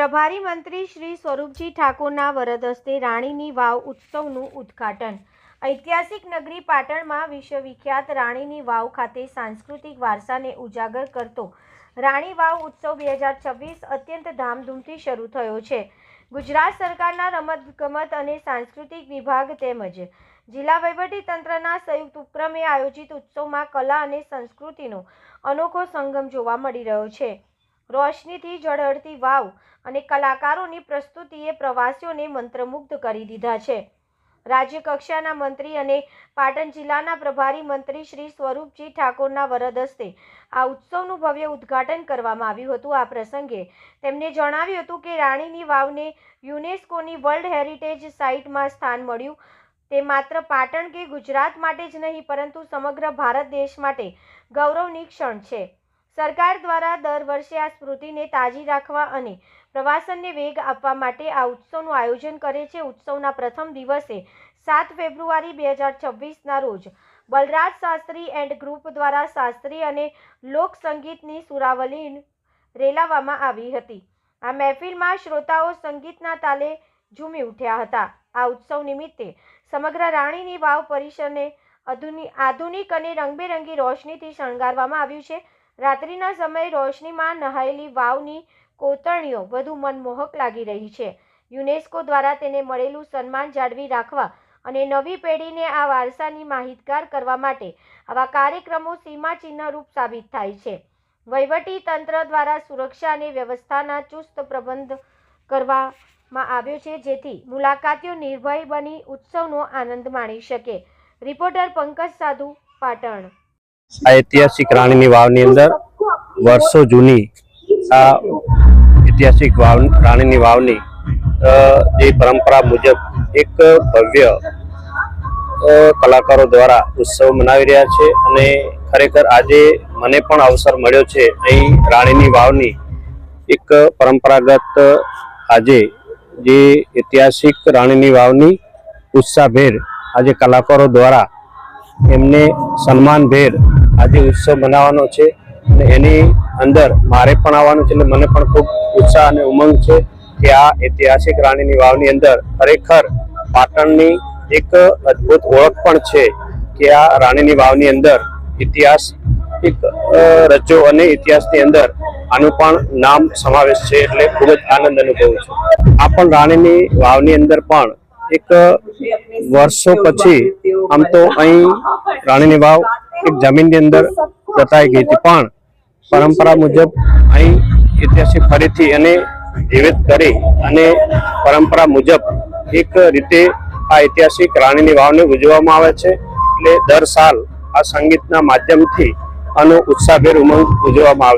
પ્રભારી મંત્રી શ્રી સ્વરૂપજી ઠાકોરના વરદ હસ્તે રાણીની વાવ ઉત્સવનું ઉદ્ઘાટન। ઐતિહાસિક નગરી પાટણમાં વિશ્વવિખ્યાત રાણીની વાવ ખાતે સાંસ્કૃતિક વારસાને ઉજાગર કરતો રાણી વાવ ઉત્સવ 2026 અત્યંત ધામધૂમથી શરૂ થયો છે। ગુજરાત સરકારના રમતગમત અને સાંસ્કૃતિક વિભાગ તેમજ જિલ્લા વહીવટીતંત્રના સંયુક્ત ઉપક્રમે આયોજિત ઉત્સવમાં કલા અને સંસ્કૃતિનો અનોખો સંગમ જોવા મળી રહ્યો છે। રોશનીથી ઝળહળતી વાવ અને કલાકારોની પ્રસ્તુતિએ પ્રવાસીઓને મંત્રમુગ્ધ કરી દીધા છે। રાજ્ય કક્ષાના મંત્રી અને પાટણ જિલ્લાના પ્રભારી મંત્રી શ્રી સ્વરૂપજી ઠાકોરના વરદ હસ્તે આ ઉત્સવનું ભવ્ય ઉદ્ઘાટન કરવામાં આવ્યું હતું। આ પ્રસંગે તેમણે જણાવ્યું હતું કે રાણીની વાવને યુનેસ્કોની વર્લ્ડ હેરિટેજ સાઇટમાં સ્થાન મળ્યું તે માત્ર પાટણ કે ગુજરાત માટે જ નહીં પરંતુ સમગ્ર ભારત દેશ માટે ગૌરવની ક્ષણ છે। સરકાર દ્વારા દર વર્ષે આ સ્મૃતિને તાજી રાખવા અને પ્રવાસનને વેગ આપવા માટે આ ઉત્સવનું આયોજન કરે છે। ઉત્સવના પ્રથમ દિવસે 7 ફેબ્રુઆરી 2026ના રોજ બલરાજ શાસ્ત્રી એન્ડ ગ્રુપ દ્વારા શાસ્ત્રીય અને લોક સંગીતની સુરાવલી રેલાવવામાં આવી હતી। આ મહેફિલમાં શ્રોતાઓ સંગીતના તાલે ઝૂમી ઉઠ્યા હતા। આ ઉત્સવ નિમિત્તે સમગ્ર રાણીની વાવ પરિસરને આધુનિક અને રંગબેરંગી રોશનીથી શણગારવામાં આવ્યું છે। રાત્રિના સમયે રોશનીમાં નહાયેલી વાવની કોતરણીઓ વધુ મનમોહક લાગી રહી છે। યુનેસ્કો દ્વારા તેને મળેલું સન્માન જાળવી રાખવા અને નવી પેઢીને આ વારસાની માહિતગાર કરવા માટે આવા કાર્યક્રમો સીમાચિહ્નરૂપ સાબિત થાય છે। વહીવટી તંત્ર દ્વારા સુરક્ષા અને વ્યવસ્થાના ચુસ્ત પ્રબંધ કરવામાં આવ્યો છે જેથી મુલાકાતીઓ નિર્ભય બની ઉત્સવનો આનંદ માણી શકે। રિપોર્ટર પંકજ સાધુ, પાટણ। ऐतिहासिक राणी वावनी अंदर वर्षों जूनी आ ऐतिहासिक राणी वावनी जे परंपरा मुजब एक भव्य कलाकारों द्वारा उत्सव मनावी रह्या छे अने खरेखर आजे मने पण अवसर मळ्यो छे अहीं राणी वावनी एक परंपरागत आजे जे ऐतिहासिक राणी वावनी उत्साहभेर आजे कलाकारों द्वारा एमने सन्मानभेर आज उत्सव मनावવાનો છે અને એની અંદર મારે પણ આવવાનું છે એટલે મને પણ ખૂબ ઉત્સાહ અને ઉમંગ છે કે આ ઐતિહાસિક રાણીની વાવની અંદર ખરેખર પાટણની એક અદ્ભુત ઓળખ પણ છે કે આ રાણીની વાવની અંદર ઇતિહાસ એક રચો અને ઇતિહાસની અંદર આનું પણ નામ સમાવેશ છે એટલે ખૂબ જ આનંદ અનુભવું છું। આ પણ રાણીની વાવની અંદર પણ એક વર્ષો પછી આમ તો અહીં રાણીની વાવ એક જમીનની અંદર દટાઈ ગઈ હતી પણ પરંપરા મુજબ અહીં ઐતિહાસિક ફરીથી અને જીવિત કરી અને પરંપરા મુજબ એક રીતે આ ઐતિહાસિક રાણીની વાવને ઉજવવામાં આવે છે। એટલે દર સાલ આ સંગીતના માધ્યમથી આનો ઉત્સાહભેર ઉમંગ ઉજવવામાં આવે છે।